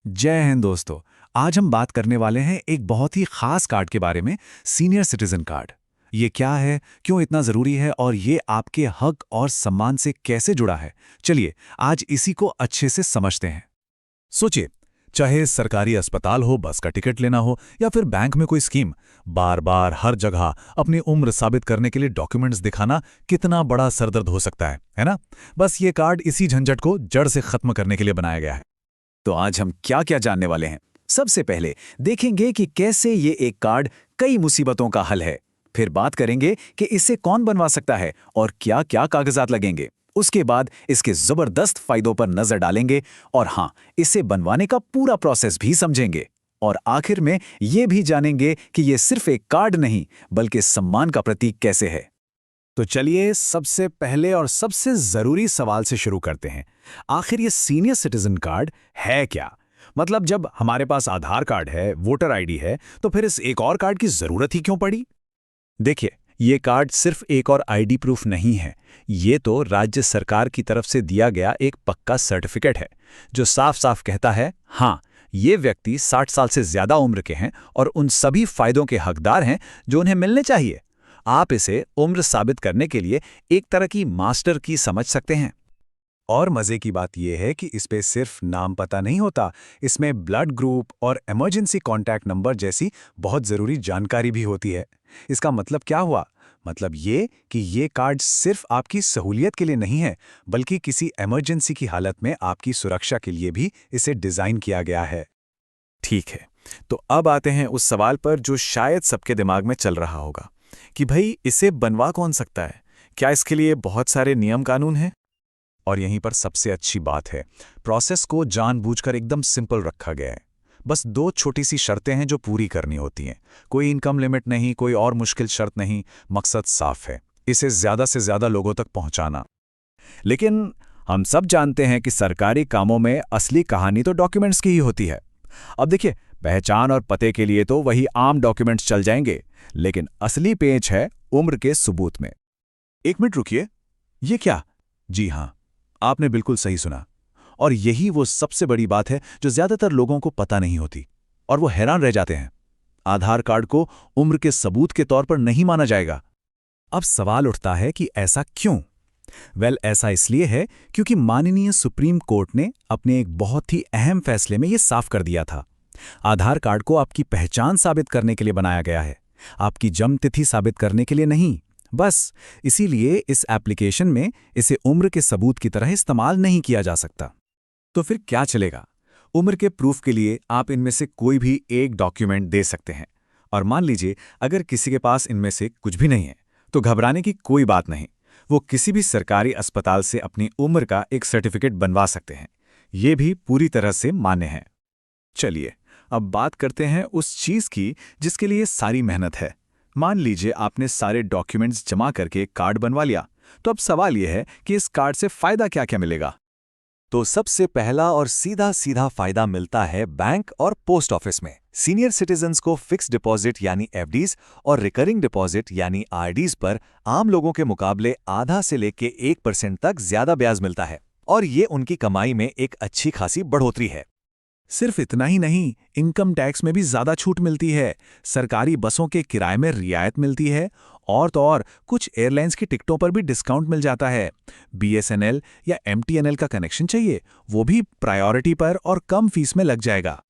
जय हिंद दोस्तों। आज हम बात करने वाले हैं एक बहुत ही खास कार्ड के बारे में, सीनियर सिटीजन कार्ड। ये क्या है, क्यों इतना ज़रूरी है और ये आपके हक और सम्मान से कैसे जुड़ा है? चलिए आज इसी को अच्छे से समझते हैं। सोचिए, चाहे सरकारी अस्पताल हो, बस का टिकट लेना हो या फिर बैंक में कोई स्कीम, बार बार हर जगह अपनी उम्र साबित करने के लिए डॉक्यूमेंट्स दिखाना कितना बड़ा सरदर्द हो सकता है ना? बस ये कार्ड इसी झंझट को जड़ से खत्म करने के लिए बनाया गया है। तो आज हम क्या क्या जानने वाले हैं? सबसे पहले देखेंगे कि कैसे ये एक कार्ड कई मुसीबतों का हल है। फिर बात करेंगे कि इसे कौन बनवा सकता है और क्या क्या कागजात लगेंगे। उसके बाद इसके जबरदस्त फायदों पर नजर डालेंगे और हाँ, इसे बनवाने का पूरा प्रोसेस भी समझेंगे। और आखिर में ये भी जानेंगे कि ये सिर्फ एक कार्ड नहीं बल्कि सम्मान का प्रतीक कैसे है। तो चलिए सबसे पहले और सबसे जरूरी सवाल से शुरू करते हैं। आखिर ये सीनियर सिटीजन कार्ड है क्या? मतलब जब हमारे पास आधार कार्ड है, वोटर आईडी है, तो फिर इस एक और कार्ड की जरूरत ही क्यों पड़ी? देखिए, ये कार्ड सिर्फ एक और आईडी प्रूफ नहीं है। ये तो राज्य सरकार की तरफ से दिया गया एक पक्का सर्टिफिकेट है जो साफ साफ कहता है, हाँ, ये व्यक्ति 60 साल से ज्यादा उम्र के हैं और उन सभी फायदों के हकदार हैं जो उन्हें मिलने चाहिए। आप इसे उम्र साबित करने के लिए एक तरह की मास्टर की समझ सकते हैं। और मजे की बात यह है कि इस पे सिर्फ नाम पता नहीं होता, इसमें ब्लड ग्रुप और इमरजेंसी कॉन्टैक्ट नंबर जैसी बहुत जरूरी जानकारी भी होती है। इसका मतलब क्या हुआ? मतलब ये कि ये कार्ड सिर्फ आपकी सहूलियत के लिए नहीं है, बल्कि किसी इमरजेंसी की हालत में आपकी सुरक्षा के लिए भी इसे डिजाइन किया गया है। ठीक है, तो अब आते हैं उस सवाल पर जो शायद सबके दिमाग में चल रहा होगा कि भाई इसे बनवा कौन सकता है? क्या इसके लिए बहुत सारे नियम कानून हैं? और यहीं पर सबसे अच्छी बात है, प्रोसेस को जानबूझकर एकदम सिंपल रखा गया है। बस 2 छोटी सी शर्तें हैं जो पूरी करनी होती हैं। कोई इनकम लिमिट नहीं, कोई और मुश्किल शर्त नहीं, मकसद साफ है, इसे ज्यादा से ज्यादा लोगों तक पहुंचाना। लेकिन हम सब जानते हैं कि सरकारी कामों में असली कहानी तो डॉक्यूमेंट्स की ही होती है। अब देखिए, पहचान और पते के लिए तो वही आम डॉक्यूमेंट्स चल जाएंगे, लेकिन असली पेंच है उम्र के सबूत में। एक मिनट रुकिए, ये क्या? जी हां, आपने बिल्कुल सही सुना। और यही वो सबसे बड़ी बात है जो ज्यादातर लोगों को पता नहीं होती और वो हैरान रह जाते हैं। आधार कार्ड को उम्र के सबूत के तौर पर नहीं माना जाएगा। अब सवाल उठता है कि ऐसा क्यों? ऐसा इसलिए है क्योंकि माननीय सुप्रीम कोर्ट ने अपने एक बहुत ही अहम फैसले में ये साफ कर दिया था। आधार कार्ड को आपकी पहचान साबित करने के लिए बनाया गया है, आपकी जन्म तिथि साबित करने के लिए नहीं। बस इसीलिए इस एप्लीकेशन में इसे उम्र के सबूत की तरह इस्तेमाल नहीं किया जा सकता। तो फिर क्या चलेगा? उम्र के प्रूफ के लिए आप इनमें से कोई भी एक डॉक्यूमेंट दे सकते हैं। और मान लीजिए अगर किसी के पास इनमें से कुछ भी नहीं है, तो घबराने की कोई बात नहीं। वो किसी भी सरकारी अस्पताल से अपनी उम्र का एक सर्टिफिकेट बनवा सकते हैं। ये भी पूरी तरह से मान्य है। चलिए अब बात करते हैं उस चीज की जिसके लिए सारी मेहनत है। मान लीजिए आपने सारे डॉक्यूमेंट्स जमा करके कार्ड बनवा लिया, तो अब सवाल यह है कि इस कार्ड से फायदा क्या क्या मिलेगा? तो सबसे पहला और सीधा सीधा फायदा मिलता है बैंक और पोस्ट ऑफिस में। सीनियर सिटीजन्स को फिक्स डिपॉजिट यानी एफडीज और रिकरिंग डिपॉजिट यानी आरडीज पर आम लोगों के मुकाबले आधा से लेके 1% तक ज्यादा ब्याज मिलता है और ये उनकी कमाई में एक अच्छी खासी बढ़ोतरी है। सिर्फ इतना ही नहीं, इनकम टैक्स में भी ज्यादा छूट मिलती है, सरकारी बसों के किराए में रियायत मिलती है और तो और कुछ एयरलाइंस की टिकटों पर भी डिस्काउंट मिल जाता है। बीएसएनएल या एमटीएनएल का कनेक्शन चाहिए, वो भी प्रायोरिटी पर और कम फीस में लग जाएगा।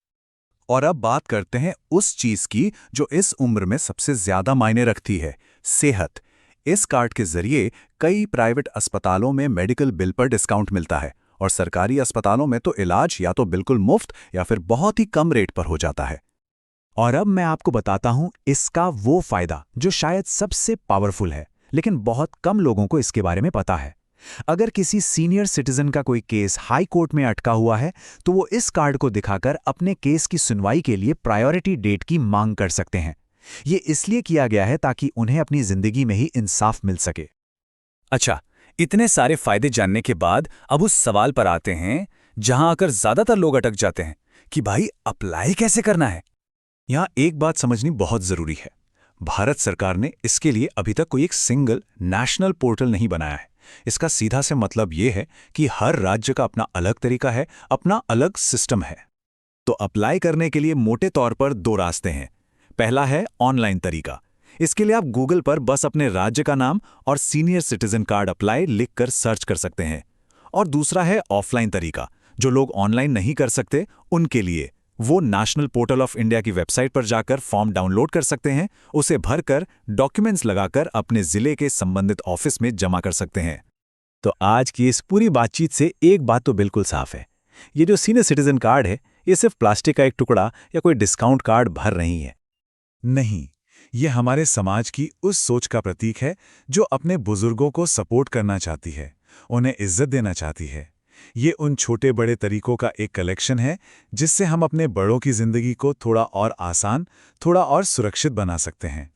और अब बात करते हैं उस चीज की जो इस उम्र में सबसे ज्यादा मायने रखती है, सेहत। इस कार्ड के जरिए कई प्राइवेट अस्पतालों में मेडिकल बिल पर डिस्काउंट मिलता है और सरकारी अस्पतालों में तो इलाज या तो बिल्कुल मुफ्त या फिर बहुत ही कम रेट पर हो जाता है। और अब मैं आपको बताता हूं इसका वो फायदा जो शायद सबसे पावरफुल है, लेकिन बहुत कम लोगों को इसके बारे में पता है। अगर किसी सीनियर सिटीजन का कोई केस हाई कोर्ट में अटका हुआ है, तो वो इस कार्ड को दिखाकर अपने केस की सुनवाई के लिए प्रायोरिटी डेट की मांग कर सकते हैं। ये इसलिए किया गया है ताकि उन्हें अपनी जिंदगी में ही इंसाफ मिल सके। अच्छा, इतने सारे फायदे जानने के बाद अब उस सवाल पर आते हैं जहां आकर ज्यादातर लोग अटक जाते हैं कि भाई अप्लाई कैसे करना है। यहां एक बात समझनी बहुत जरूरी है, भारत सरकार ने इसके लिए अभी तक कोई एक सिंगल नेशनल पोर्टल नहीं बनाया है। इसका सीधा से मतलब यह है कि हर राज्य का अपना अलग तरीका है, अपना अलग सिस्टम है। तो अप्लाई करने के लिए मोटे तौर पर 2 रास्ते हैं। पहला है ऑनलाइन तरीका। इसके लिए आप गूगल पर बस अपने राज्य का नाम और सीनियर सिटीजन कार्ड अप्लाई लिखकर सर्च कर सकते हैं। और दूसरा है ऑफलाइन तरीका, जो लोग ऑनलाइन नहीं कर सकते उनके लिए। वो नेशनल पोर्टल ऑफ इंडिया की वेबसाइट पर जाकर फॉर्म डाउनलोड कर सकते हैं, उसे भरकर डॉक्यूमेंट्स लगाकर अपने जिले के संबंधित ऑफिस में जमा कर सकते हैं। तो आज की इस पूरी बातचीत से एक बात तो बिल्कुल साफ है, ये जो सीनियर सिटीजन कार्ड है ये सिर्फ प्लास्टिक का एक टुकड़ा या कोई डिस्काउंट कार्ड भर नहीं है। नहीं, ये हमारे समाज की उस सोच का प्रतीक है जो अपने बुजुर्गों को सपोर्ट करना चाहती है, उन्हें इज्जत देना चाहती है। ये उन छोटे बड़े तरीकों का एक कलेक्शन है जिससे हम अपने बड़ों की जिंदगी को थोड़ा और आसान, थोड़ा और सुरक्षित बना सकते हैं।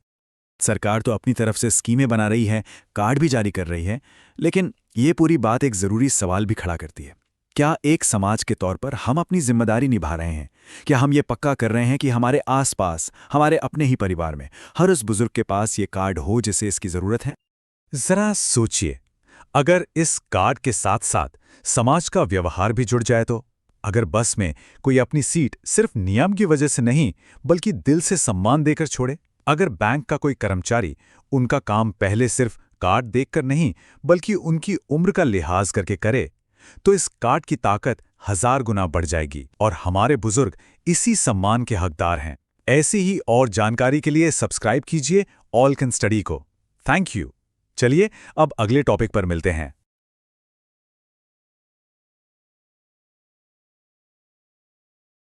सरकार तो अपनी तरफ से स्कीमें बना रही है, कार्ड भी जारी कर रही है, लेकिन ये पूरी बात एक ज़रूरी सवाल भी खड़ा करती है। क्या एक समाज के तौर पर हम अपनी जिम्मेदारी निभा रहे हैं? क्या हम ये पक्का कर रहे हैं कि हमारे आसपास, हमारे अपने ही परिवार में हर उस बुजुर्ग के पास ये कार्ड हो जिसे इसकी ज़रूरत है? जरा सोचिए, अगर इस कार्ड के साथ साथ समाज का व्यवहार भी जुड़ जाए तो? अगर बस में कोई अपनी सीट सिर्फ नियम की वजह से नहीं बल्कि दिल से सम्मान देकर छोड़े? अगर बैंक का कोई कर्मचारी उनका काम पहले सिर्फ कार्ड देखकर नहीं बल्कि उनकी उम्र का लिहाज करके करे, तो इस कार्ड की ताकत 1000 गुना बढ़ जाएगी और हमारे बुजुर्ग इसी सम्मान के हकदार हैं। ऐसी ही और जानकारी के लिए सब्सक्राइब कीजिए ऑल कैन स्टडी को। Thank you. चलिए अब अगले टॉपिक पर मिलते हैं।